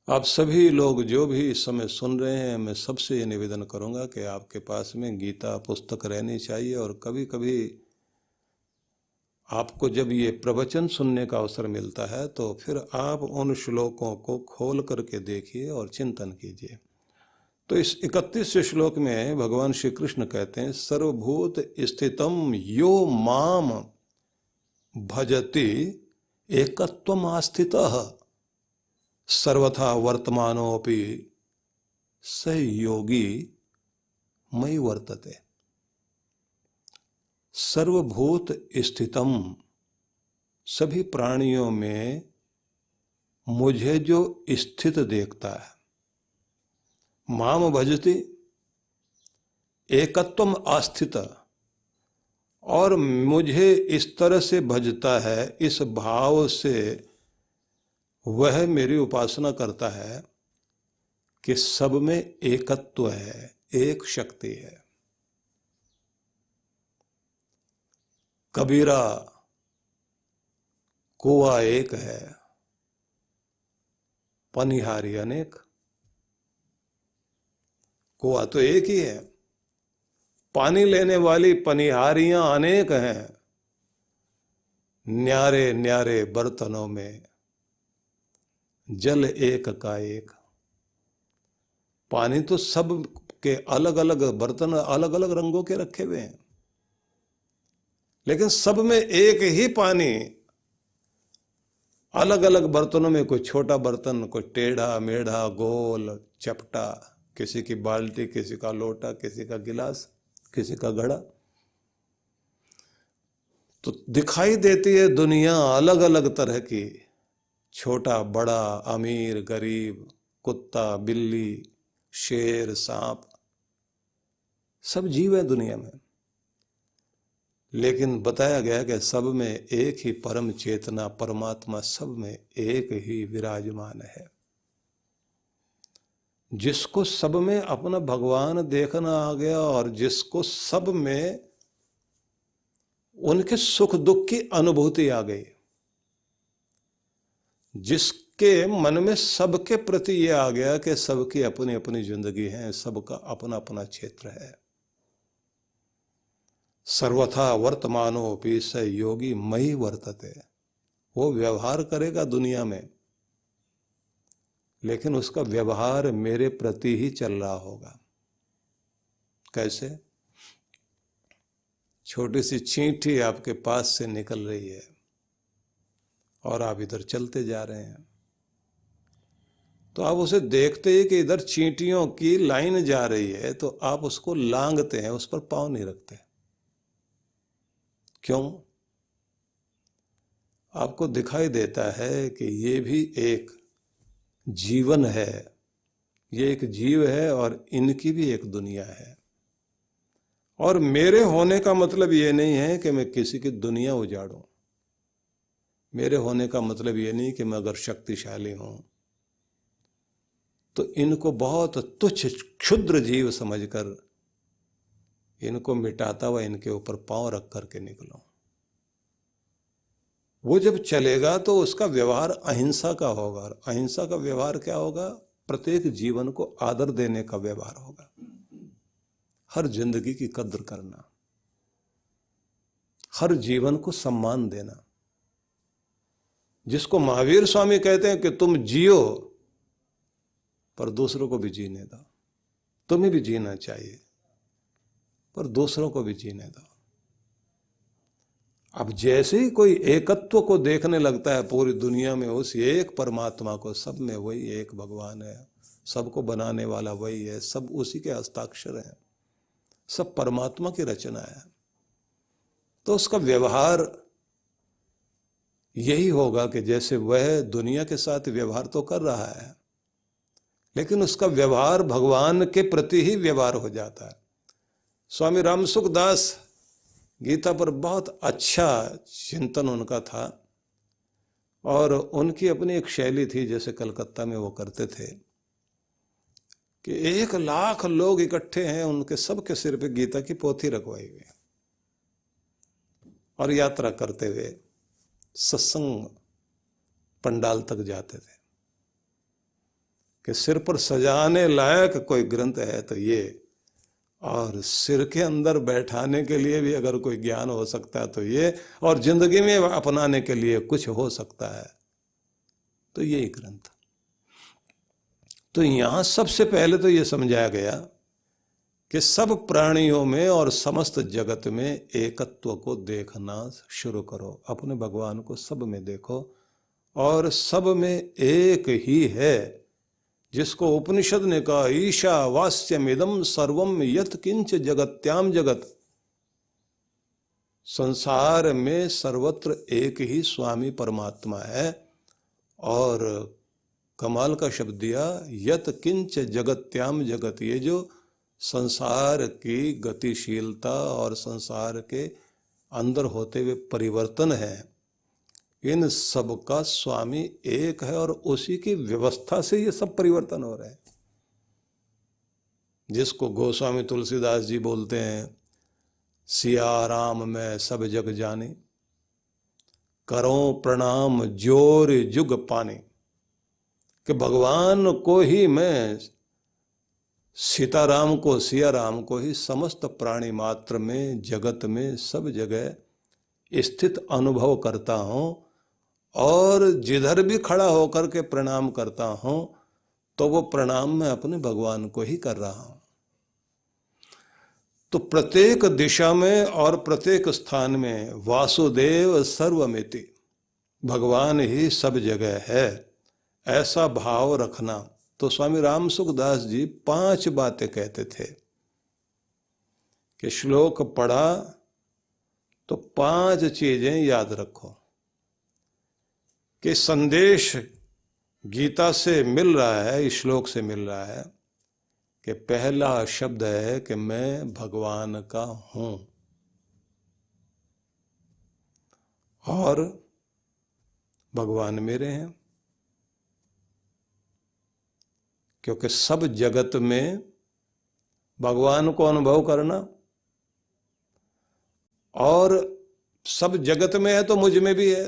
आप सभी लोग जो भी इस समय सुन रहे हैं, मैं सबसे ये निवेदन करूंगा कि आपके पास में गीता पुस्तक रहनी चाहिए। और कभी कभी आपको जब ये प्रवचन सुनने का अवसर मिलता है तो फिर आप उन श्लोकों को खोल करके देखिए और चिंतन कीजिए। तो इस 31वें श्लोक में भगवान श्री कृष्ण कहते हैं, सर्वभूत स्थितम यो माम भजति एकत्वम आस्थितः सर्वथा वर्तमानोपि स योगी मयि वर्तते। सर्वभूत स्थितम, सभी प्राणियों में मुझे जो स्थित देखता है, माम भजति एकत्वम आस्थित, और मुझे इस तरह से भजता है, इस भाव से वह मेरी उपासना करता है कि सब में एकत्व है, एक शक्ति है। कबीरा, कुआ एक है, पनिहारी अनेक। कुआ तो एक ही है, पानी लेने वाली पनिहारियां अनेक हैं। न्यारे न्यारे बर्तनों में जल एक का एक। पानी तो सब के अलग अलग बर्तन, अलग अलग रंगों के रखे हुए हैं, लेकिन सब में एक ही पानी। अलग अलग बर्तनों में, कोई छोटा बर्तन, कोई टेढ़ा मेढ़ा गोल चपटा, किसी की बाल्टी, किसी का लोटा, किसी का गिलास, किसी का घड़ा। तो दिखाई देती है दुनिया अलग अलग तरह की, छोटा बड़ा, अमीर गरीब, कुत्ता बिल्ली, शेर सांप, सब जीव है दुनिया में। लेकिन बताया गया कि सब में एक ही परम चेतना परमात्मा सब में एक ही विराजमान है। जिसको सब में अपना भगवान देखना आ गया और जिसको सब में उनके सुख दुख की अनुभूति आ गई, जिसके मन में सबके प्रति ये आ गया कि सबकी अपनी अपनी जिंदगी है, सबका अपना अपना क्षेत्र है। सर्वथा वर्तमानोपि स योगी मयि वर्तते। वो व्यवहार करेगा दुनिया में, लेकिन उसका व्यवहार मेरे प्रति ही चल रहा होगा। कैसे? छोटी सी चींटी आपके पास से निकल रही है और आप इधर चलते जा रहे हैं, तो आप उसे देखते ही कि इधर चींटियों की लाइन जा रही है, तो आप उसको लांघते हैं, उस पर पांव नहीं रखते। क्यों? आपको दिखाई देता है कि ये भी एक जीवन है, ये एक जीव है और इनकी भी एक दुनिया है। और मेरे होने का मतलब ये नहीं है कि मैं किसी की दुनिया उजाड़ूं। मेरे होने का मतलब ये नहीं कि मैं अगर शक्तिशाली हूं तो इनको बहुत तुच्छ क्षुद्र जीव समझकर इनको मिटाता हुआ इनके ऊपर पांव रख करके निकलूं। वो जब चलेगा तो उसका व्यवहार अहिंसा का होगा, और अहिंसा का व्यवहार क्या होगा? प्रत्येक जीवन को आदर देने का व्यवहार होगा, हर जिंदगी की कद्र करना, हर जीवन को सम्मान देना। जिसको महावीर स्वामी कहते हैं कि तुम जियो पर दूसरों को भी जीने दो। तुम्हें भी जीना चाहिए पर दूसरों को भी जीने दो। अब जैसे ही कोई एकत्व को देखने लगता है पूरी दुनिया में, उस एक परमात्मा को, सब में वही एक भगवान है, सबको बनाने वाला वही है, सब उसी के हस्ताक्षर हैं, सब परमात्मा की रचना है, तो उसका व्यवहार यही होगा कि जैसे वह दुनिया के साथ व्यवहार तो कर रहा है, लेकिन उसका व्यवहार भगवान के प्रति ही व्यवहार हो जाता है। स्वामी रामसुख दास गीता पर बहुत अच्छा चिंतन उनका था, और उनकी अपनी एक शैली थी, जैसे कलकत्ता में वो करते थे कि 1,00,000 लोग इकट्ठे हैं, उनके सबके सिर पे गीता की पोथी रखवाई हुई, और यात्रा करते हुए सत्संग पंडाल तक जाते थे। कि सिर पर सजाने लायक कोई ग्रंथ है तो ये, और सिर के अंदर बैठाने के लिए भी अगर कोई ज्ञान हो सकता है तो ये, और जिंदगी में अपनाने के लिए कुछ हो सकता है तो यही ग्रंथ। तो यहां सबसे पहले तो ये समझाया गया कि सब प्राणियों में और समस्त जगत में एकत्व को देखना शुरू करो, अपने भगवान को सब में देखो, और सब में एक ही है, जिसको उपनिषद ने कहा ईशावास्यमिदं सर्वम यत् किंच जगत्याम जगत। संसार में सर्वत्र एक ही स्वामी परमात्मा है, और कमाल का शब्द दिया यत् किंच जगत्याम जगत। ये जो संसार की गतिशीलता और संसार के अंदर होते हुए परिवर्तन है, इन सब का स्वामी एक है, और उसी की व्यवस्था से ये सब परिवर्तन हो रहे हैं। जिसको गोस्वामी तुलसीदास जी बोलते हैं, सिया राम मैं सब जग जाने, करो प्रणाम जोर जुग पाने। कि भगवान को ही मैं, सीताराम को, सिया राम को ही समस्त प्राणी मात्र में, जगत में, सब जगह स्थित अनुभव करता हूं, और जिधर भी खड़ा होकर के प्रणाम करता हूं तो वो प्रणाम मैं अपने भगवान को ही कर रहा हूं। तो प्रत्येक दिशा में और प्रत्येक स्थान में वासुदेव सर्वमिति, भगवान ही सब जगह है, ऐसा भाव रखना। तो स्वामी राम सुखदास जी 5 बातें कहते थे कि श्लोक पढ़ा तो 5 चीजें याद रखो। कि संदेश गीता से मिल रहा है, इस श्लोक से मिल रहा है कि पहला शब्द है कि मैं भगवान का हूं, और भगवान मेरे हैं। क्योंकि सब जगत में भगवान को अनुभव करना, और सब जगत में है तो मुझ में भी है,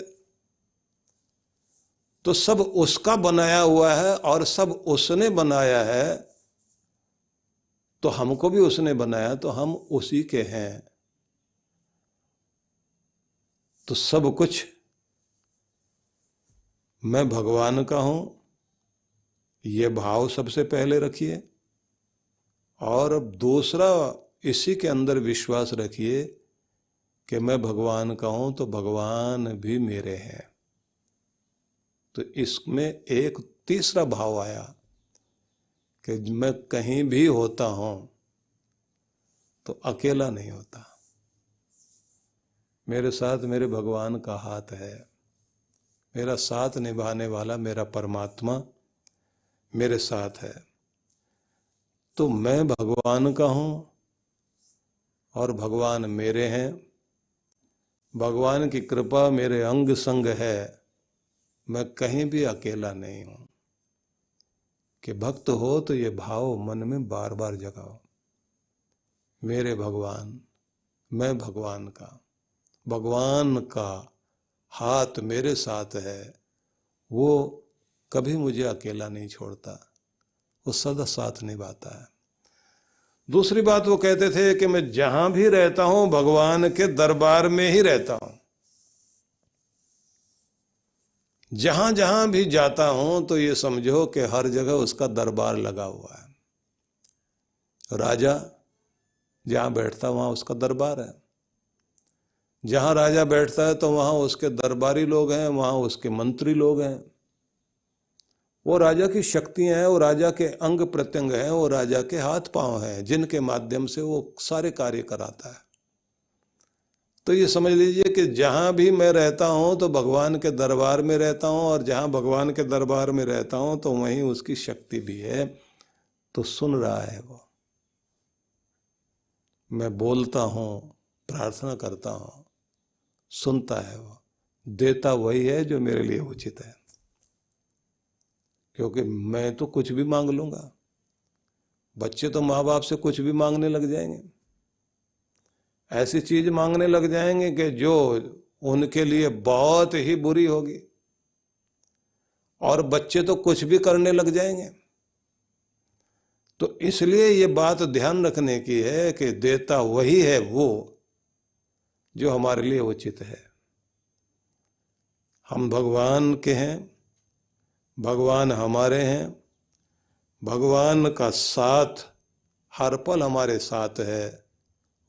तो सब उसका बनाया हुआ है और सब उसने बनाया है, तो हमको भी उसने बनाया, तो हम उसी के हैं। तो सब कुछ मैं भगवान का हूं, ये भाव सबसे पहले रखिए। और अब दूसरा, इसी के अंदर विश्वास रखिए कि मैं भगवान का हूं तो भगवान भी मेरे हैं। तो इसमें एक तीसरा भाव आया कि मैं कहीं भी होता हूं तो अकेला नहीं होता, मेरे साथ मेरे भगवान का हाथ है, मेरा साथ निभाने वाला मेरा परमात्मा मेरे साथ है। तो मैं भगवान का हूं और भगवान मेरे हैं, भगवान की कृपा मेरे अंग संग है, मैं कहीं भी अकेला नहीं हूं। कि भक्त हो तो ये भाव मन में बार बार जगाओ, मेरे भगवान, मैं भगवान का, भगवान का हाथ मेरे साथ है, वो कभी मुझे अकेला नहीं छोड़ता, वो सदा साथ निभाता है। दूसरी बात वो कहते थे कि मैं जहां भी रहता हूं भगवान के दरबार में ही रहता हूं, जहां जहां भी जाता हूं तो ये समझो कि हर जगह उसका दरबार लगा हुआ है। राजा जहां बैठता वहां उसका दरबार है, जहां राजा बैठता है तो वहां उसके दरबारी लोग हैं, वहां उसके मंत्री लोग हैं। वो राजा की शक्तियां हैं, वो राजा के अंग प्रत्यंग हैं, वो राजा के हाथ पांव हैं, जिनके माध्यम से वो सारे कार्य कराता है। तो ये समझ लीजिए कि जहां भी मैं रहता हूं तो भगवान के दरबार में रहता हूं, और जहां भगवान के दरबार में रहता हूं तो वहीं उसकी शक्ति भी है। तो सुन रहा है वो, मैं बोलता हूं, प्रार्थना करता हूं, सुनता है वो, देता वही है जो मेरे लिए उचित है। क्योंकि मैं तो कुछ भी मांग लूंगा, बच्चे तो माँ बाप से कुछ भी मांगने लग जाएंगे, ऐसी चीज मांगने लग जाएंगे कि जो उनके लिए बहुत ही बुरी होगी, और बच्चे तो कुछ भी करने लग जाएंगे। तो इसलिए ये बात ध्यान रखने की है कि देता वही है वो जो हमारे लिए उचित है। हम भगवान के हैं, भगवान हमारे हैं, भगवान का साथ हर पल हमारे साथ है,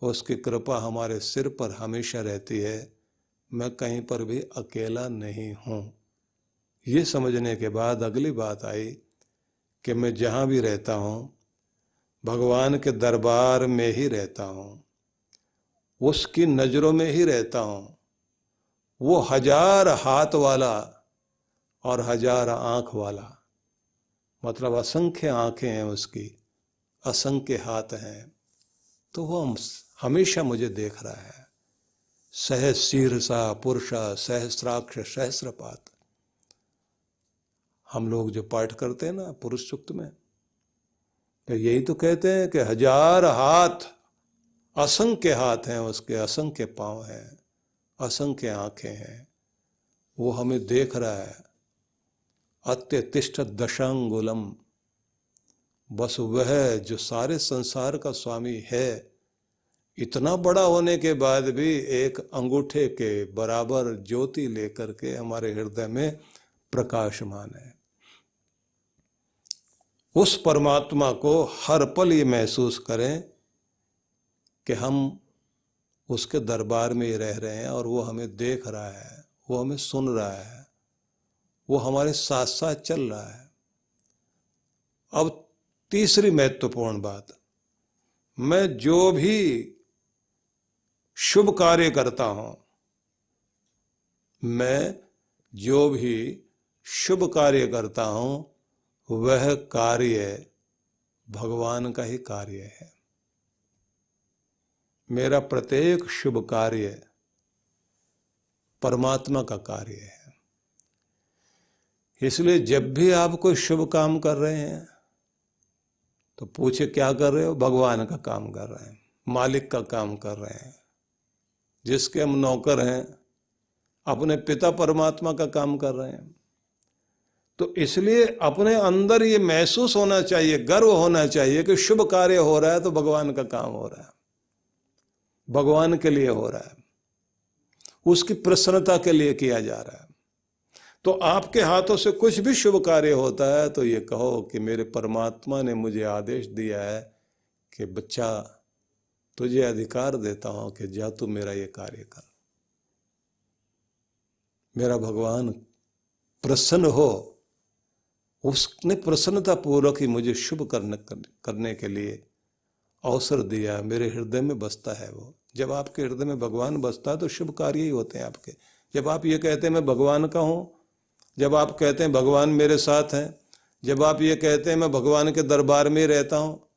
उसकी कृपा हमारे सिर पर हमेशा रहती है। मैं कहीं पर भी अकेला नहीं हूँ। ये समझने के बाद अगली बात आई कि मैं जहाँ भी रहता हूँ भगवान के दरबार में ही रहता हूँ, उसकी नज़रों में ही रहता हूँ। वो 1000 हाथ वाला और 1000 आँख वाला, मतलब असंख्य आँखें हैं उसकी, असंख्य हाथ हैं, तो वो हमेशा मुझे देख रहा है। सहस्रीरसा पुरुषा सहस्राक्ष सहस्रपात, हम लोग जो पाठ करते हैं ना पुरुष सूक्त में, तो यही तो कहते हैं कि 1000 हाथ, असंख्य हाथ हैं उसके, असंख्य पाँव हैं, असंख्य आंखें हैं, वो हमें देख रहा है। अत्यतिष्ठ दशांगुलम, बस वह जो सारे संसार का स्वामी है, इतना बड़ा होने के बाद भी एक अंगूठे के बराबर ज्योति लेकर के हमारे हृदय में प्रकाशमान है। उस परमात्मा को हर पल ये महसूस करें कि हम उसके दरबार में ही रह रहे हैं और वो हमें देख रहा है, वो हमें सुन रहा है, वो हमारे साथ साथ चल रहा है। अब तीसरी महत्वपूर्ण बात, मैं जो भी शुभ कार्य करता हूं, मैं जो भी शुभ कार्य करता हूं, वह कार्य भगवान का ही कार्य है। मेरा प्रत्येक शुभ कार्य परमात्मा का कार्य है। इसलिए जब भी आप कोई शुभ काम कर रहे हैं तो पूछे क्या कर रहे हो? भगवान का काम कर रहे हैं, मालिक का काम कर रहे हैं, जिसके हम नौकर हैं, अपने पिता परमात्मा का काम कर रहे हैं। तो इसलिए अपने अंदर ये महसूस होना चाहिए, गर्व होना चाहिए कि शुभ कार्य हो रहा है तो भगवान का काम हो रहा है, भगवान के लिए हो रहा है, उसकी प्रसन्नता के लिए किया जा रहा है। तो आपके हाथों से कुछ भी शुभ कार्य होता है तो ये कहो कि मेरे परमात्मा ने मुझे आदेश दिया है कि बच्चा, तुझे अधिकार देता हूं कि जा तू मेरा ये कार्य कर। मेरा भगवान प्रसन्न हो, उसने प्रसन्नता पूर्वक ही मुझे शुभ करने के लिए अवसर दिया। मेरे हृदय में बसता है वो। जब आपके हृदय में भगवान बसता है तो शुभ कार्य ही होते हैं आपके। जब आप ये कहते हैं मैं भगवान का हूँ, जब आप कहते हैं भगवान मेरे साथ हैं, जब आप ये कहते हैं मैं भगवान के दरबार में ही रहता हूँ,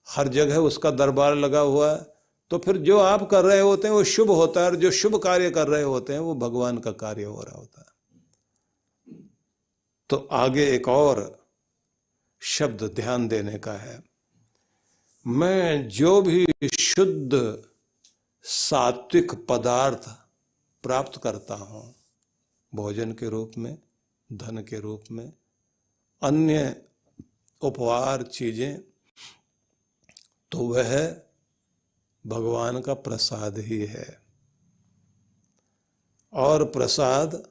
हर जगह उसका दरबार लगा हुआ है, तो फिर जो आप कर रहे होते हैं वो शुभ होता है, और जो शुभ कार्य कर रहे होते हैं वो भगवान का कार्य हो रहा होता है। तो आगे एक और शब्द ध्यान देने का है, मैं जो भी शुद्ध सात्विक पदार्थ प्राप्त करता हूं, भोजन के रूप में, धन के रूप में, अन्य उपहार चीजें, तो वह भगवान का प्रसाद ही है। और प्रसाद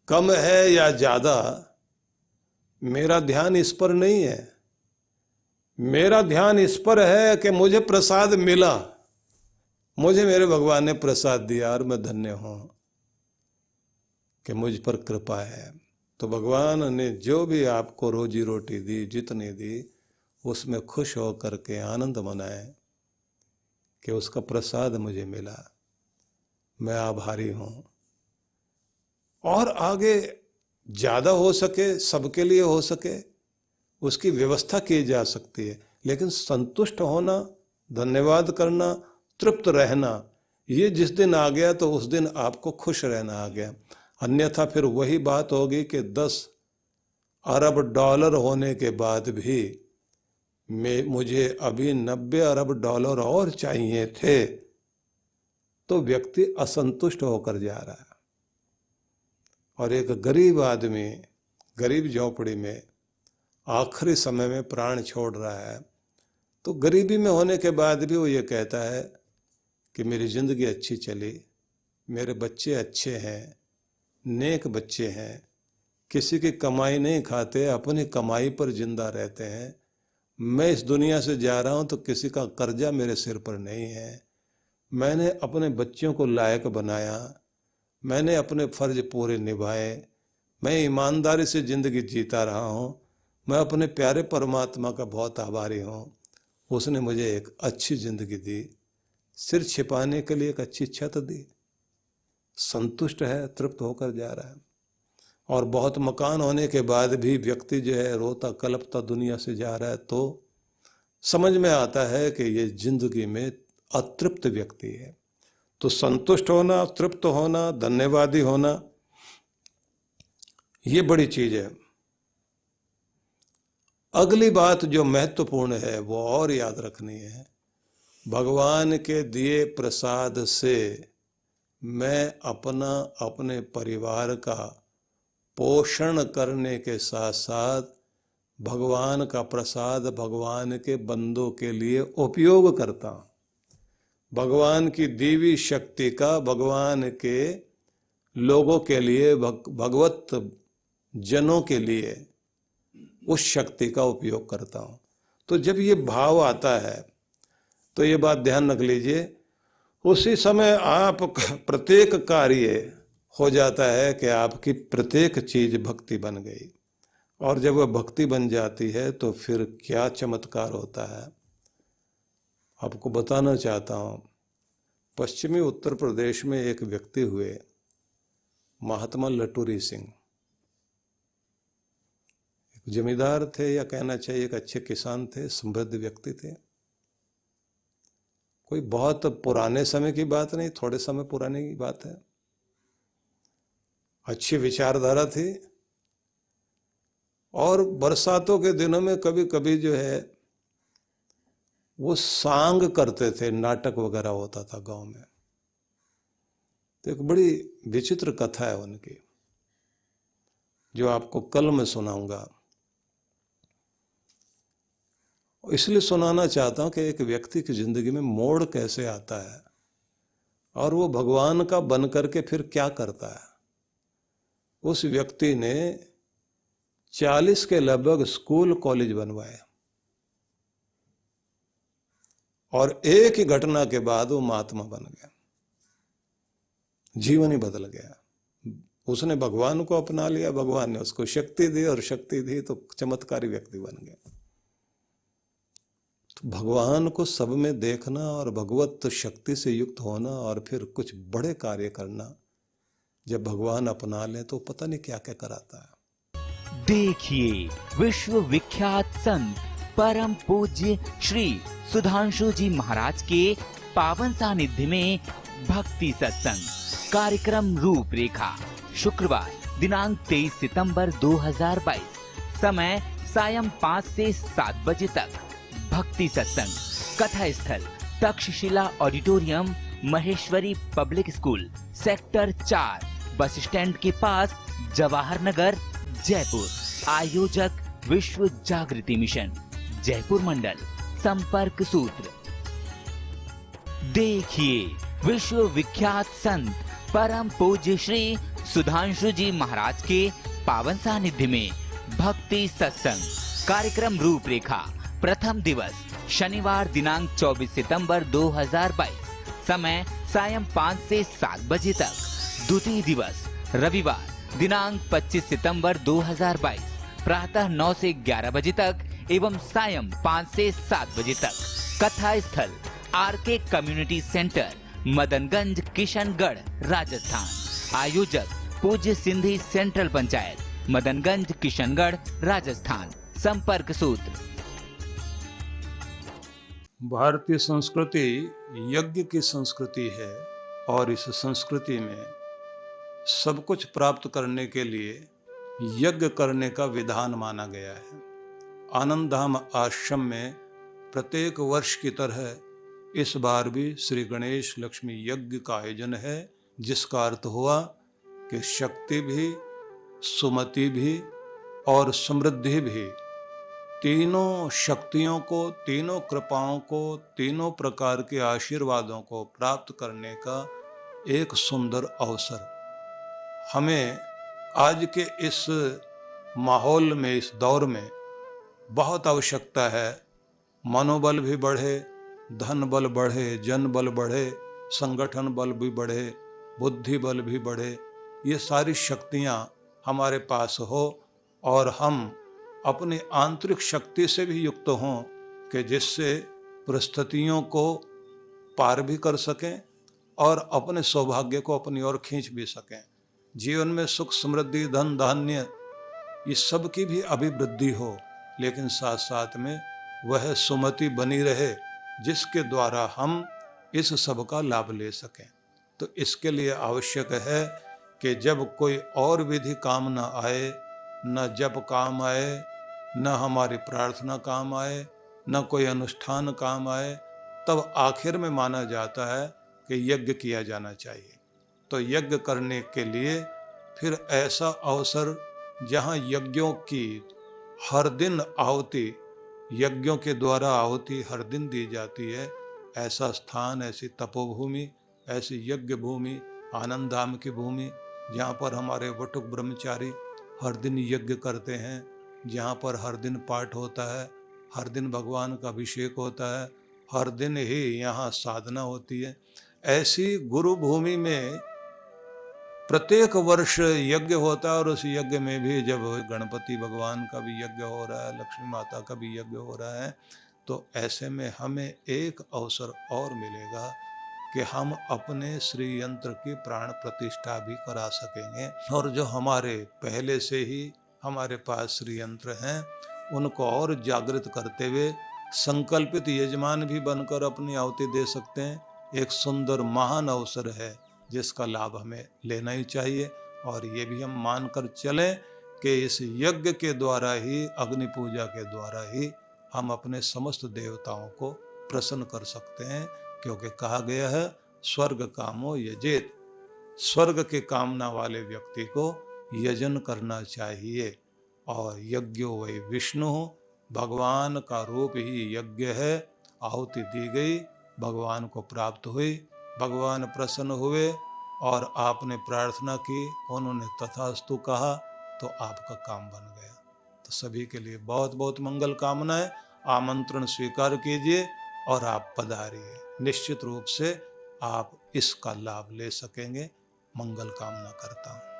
कम है या ज्यादा, मेरा ध्यान इस पर नहीं है। मेरा ध्यान इस पर है कि मुझे प्रसाद मिला, मुझे मेरे भगवान ने प्रसाद दिया और मैं धन्य हूं कि मुझ पर कृपा है। तो भगवान ने जो भी आपको रोजी रोटी दी, जितनी दी, उसमें खुश होकर के आनंद मनाए कि उसका प्रसाद मुझे मिला, मैं आभारी हूं। और आगे ज्यादा हो सके, सबके लिए हो सके, उसकी व्यवस्था की जा सकती है, लेकिन संतुष्ट होना, धन्यवाद करना, तृप्त रहना, ये जिस दिन आ गया तो उस दिन आपको खुश रहना आ गया। अन्यथा फिर वही बात होगी कि 10 अरब डॉलर होने के बाद भी मुझे अभी 90 अरब डॉलर और चाहिए थे, तो व्यक्ति असंतुष्ट होकर जा रहा है। और एक गरीब आदमी, गरीब झोपड़ी में आखिरी समय में प्राण छोड़ रहा है, तो गरीबी में होने के बाद भी वो ये कहता है कि मेरी ज़िंदगी अच्छी चली, मेरे बच्चे अच्छे हैं, नेक बच्चे हैं, किसी की कमाई नहीं खाते, अपनी कमाई पर जिंदा रहते हैं। मैं इस दुनिया से जा रहा हूँ तो किसी का कर्जा मेरे सिर पर नहीं है। मैंने अपने बच्चों को लायक बनाया, मैंने अपने फर्ज पूरे निभाए, मैं ईमानदारी से ज़िंदगी जीता रहा हूँ। मैं अपने प्यारे परमात्मा का बहुत आभारी हूँ, उसने मुझे एक अच्छी ज़िंदगी दी, सिर छिपाने के लिए एक अच्छी छत दी। संतुष्ट है, तृप्त होकर जा रहा है। और बहुत मकान होने के बाद भी व्यक्ति जो है रोता कलपता दुनिया से जा रहा है, तो समझ में आता है कि ये जिंदगी में अतृप्त व्यक्ति है। तो संतुष्ट होना, तृप्त होना, धन्यवादी होना, ये बड़ी चीज है। अगली बात जो महत्वपूर्ण है वो और याद रखनी है, भगवान के दिए प्रसाद से मैं अपना अपने परिवार का पोषण करने के साथ साथ भगवान का प्रसाद भगवान के बंदों के लिए उपयोग करता हूँ। भगवान की देवी शक्ति का भगवान के लोगों के लिए, भगवत जनों के लिए उस शक्ति का उपयोग करता हूँ। तो जब ये भाव आता है तो ये बात ध्यान रख लीजिए, उसी समय आप प्रत्येक कार्य हो जाता है कि आपकी प्रत्येक चीज भक्ति बन गई। और जब वह भक्ति बन जाती है तो फिर क्या चमत्कार होता है आपको बताना चाहता हूँ। पश्चिमी उत्तर प्रदेश में एक व्यक्ति हुए, महात्मा लटूरी सिंह। एक जमींदार थे, या कहना चाहिए एक अच्छे किसान थे, समृद्ध व्यक्ति थे। कोई बहुत पुराने समय की बात नहीं, थोड़े समय पुराने की बात है। अच्छी विचारधारा थी, और बरसातों के दिनों में कभी कभी जो है वो सांग करते थे, नाटक वगैरह होता था गांव में। तो एक बड़ी विचित्र कथा है उनकी, जो आपको कल मैं सुनाऊंगा। इसलिए सुनाना चाहता हूं कि एक व्यक्ति की जिंदगी में मोड़ कैसे आता है और वो भगवान का बन करके फिर क्या करता है। उस व्यक्ति ने 40 के लगभग स्कूल कॉलेज बनवाए, और एक ही घटना के बाद वो महात्मा बन गया, जीवन ही बदल गया। उसने भगवान को अपना लिया, भगवान ने उसको शक्ति दी, और शक्ति दी तो चमत्कारी व्यक्ति बन गया। तो भगवान को सब में देखना और भगवत शक्ति से युक्त होना और फिर कुछ बड़े कार्य करना, जब भगवान अपना ले तो पता नहीं क्या क्या कराता है। देखिए विश्व विख्यात संत परम पूज्य श्री सुधांशु जी महाराज के पावन सानिध्य में भक्ति सत्संग कार्यक्रम रूपरेखा, शुक्रवार दिनांक 23 सितंबर 2022, समय सायं 5 से 7 बजे तक। भक्ति सत्संग कथा स्थल Takshashila auditorium, Maheshwari public school, sector 4, bus stand के पास, जवाहर नगर, जयपुर। आयोजक विश्व जागृति मिशन, जयपुर मंडल। संपर्क सूत्र। देखिए विश्व विख्यात संत परम पूज्य श्री सुधांशु जी महाराज के पावन सानिध्य में भक्ति सत्संग कार्यक्रम रूपरेखा। प्रथम दिवस शनिवार दिनांक 24 सितंबर 2022, समय सायं 5 से 7 बजे तक। द्वितीय दिवस रविवार दिनांक 25 सितंबर 2022, प्रातः 9 से 11 बजे तक एवं सायं 5 से 7 बजे तक। कथा स्थल RK community centre, Madanganj, Kishangarh, Rajasthan. आयोजक पूज्य सिंधी सेंट्रल पंचायत, मदनगंज, किशनगढ़, राजस्थान। संपर्क सूत्र। भारतीय संस्कृति यज्ञ की संस्कृति है, और इस संस्कृति में सब कुछ प्राप्त करने के लिए यज्ञ करने का विधान माना गया है। आनंद धाम आश्रम में प्रत्येक वर्ष की तरह इस बार भी श्री गणेश लक्ष्मी यज्ञ का आयोजन है, जिसका अर्थ हुआ कि शक्ति भी, सुमति भी और समृद्धि भी तीनों शक्तियों को, तीनों कृपाओं को, तीनों प्रकार के आशीर्वादों को प्राप्त करने का एक सुंदर अवसर हमें आज के इस माहौल में, इस दौर में बहुत आवश्यकता है। मनोबल भी बढ़े, धन बल बढ़े, जन बल बढ़े, संगठन बल भी बढ़े, बुद्धि बल भी बढ़े, ये सारी शक्तियाँ हमारे पास हो और हम अपनी आंतरिक शक्ति से भी युक्त हों कि जिससे परिस्थितियों को पार भी कर सकें और अपने सौभाग्य को अपनी ओर खींच भी सकें। जीवन में सुख, समृद्धि, धन, धान्य, ये सब की भी अभिवृद्धि हो, लेकिन साथ साथ में वह सुमति बनी रहे जिसके द्वारा हम इस सब का लाभ ले सकें। तो इसके लिए आवश्यक है कि जब कोई और विधि काम न आए, न जप काम आए, न हमारी प्रार्थना काम आए, न कोई अनुष्ठान काम आए, तब आखिर में माना जाता है कि यज्ञ किया जाना चाहिए। तो यज्ञ करने के लिए फिर ऐसा अवसर जहाँ यज्ञों की हर दिन आहुति, यज्ञों के द्वारा आहुति हर दिन दी जाती है, ऐसा स्थान, ऐसी तपोभूमि, ऐसी यज्ञ भूमि, आनंद धाम की भूमि, जहाँ पर हमारे वटुक ब्रह्मचारी हर दिन यज्ञ करते हैं, जहाँ पर हर दिन पाठ होता है, हर दिन भगवान का अभिषेक होता है, हर दिन ही यहाँ साधना होती है। ऐसी गुरु भूमि में प्रत्येक वर्ष यज्ञ होता है और उस यज्ञ में भी जब गणपति भगवान का भी यज्ञ हो रहा है, लक्ष्मी माता का भी यज्ञ हो रहा है, तो ऐसे में हमें एक अवसर और मिलेगा कि हम अपने श्री यंत्र की प्राण प्रतिष्ठा भी करा सकेंगे और जो हमारे पहले से ही हमारे पास श्री यंत्र हैं उनको और जागृत करते हुए संकल्पित यजमान भी बनकर अपनी आहुति दे सकते हैं। एक सुंदर महान अवसर है जिसका लाभ हमें लेना ही चाहिए और ये भी हम मानकर चलें कि इस यज्ञ के द्वारा ही, अग्नि पूजा के द्वारा ही हम अपने समस्त देवताओं को प्रसन्न कर सकते हैं, क्योंकि कहा गया है स्वर्ग कामो यजेत, स्वर्ग के कामना वाले व्यक्ति को यजन करना चाहिए। और यज्ञो वै विष्णु, भगवान का रूप ही यज्ञ है। आहुति दी गई, भगवान को प्राप्त हुई, भगवान प्रसन्न हुए और आपने प्रार्थना की, उन्होंने तथास्तु कहा, तो आपका काम बन गया। तो सभी के लिए बहुत बहुत मंगल कामनाएं। आमंत्रण स्वीकार कीजिए और आप पधारिए। निश्चित रूप से आप इसका लाभ ले सकेंगे। मंगल कामना करता हूँ।